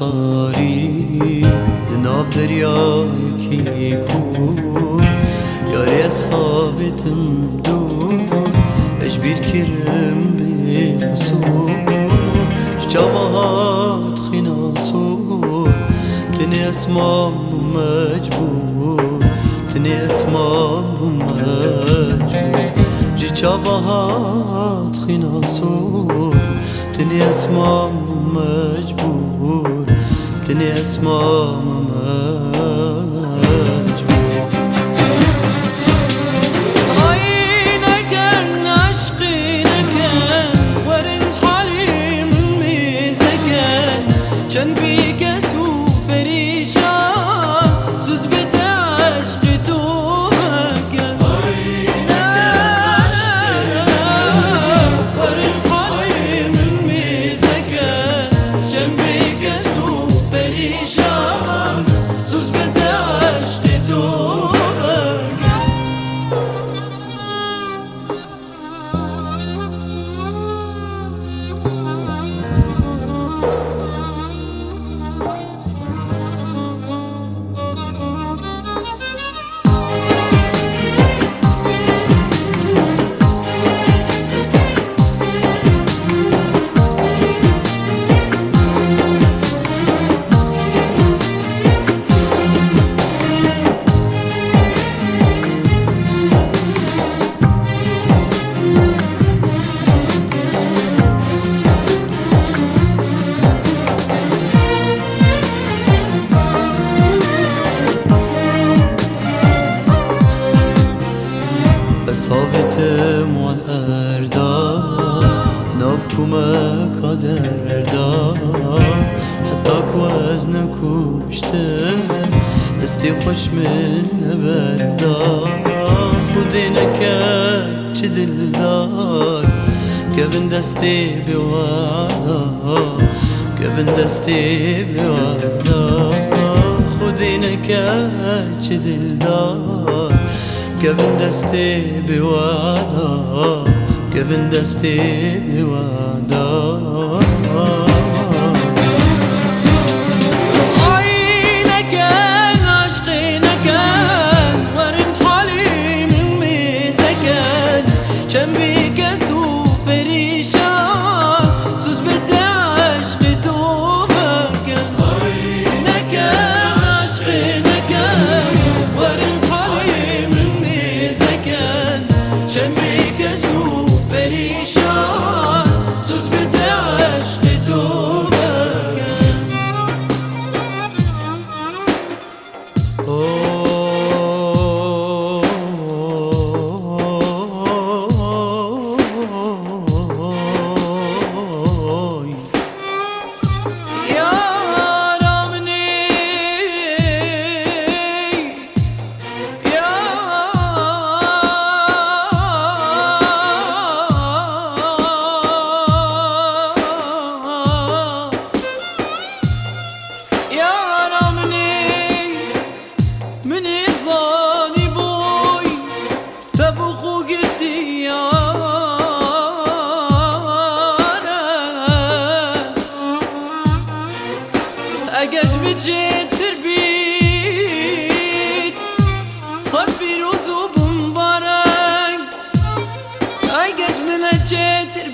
رفتاری ناف دریایکی کور یاری اصحابتم دور اش بیر کرم بی قصور شجاوات خناصور تني اسمام مجبور تني اسمام مجبور جي شجاوات خناصور تني اسمام مجبور تني اسمام مجبور صابتم والأردا نافكما قدردا حتى كوزنك وشتم دستي خوش من أبدا خدينك دلدار كيفن دستي بوعدا كيفن دستي بوعدا خدينك دلدار كيفن دستي بوعدا كيفن دستي بوعدا اگش بجتر بید صد بی روزو بمبارنگ اگش من جتر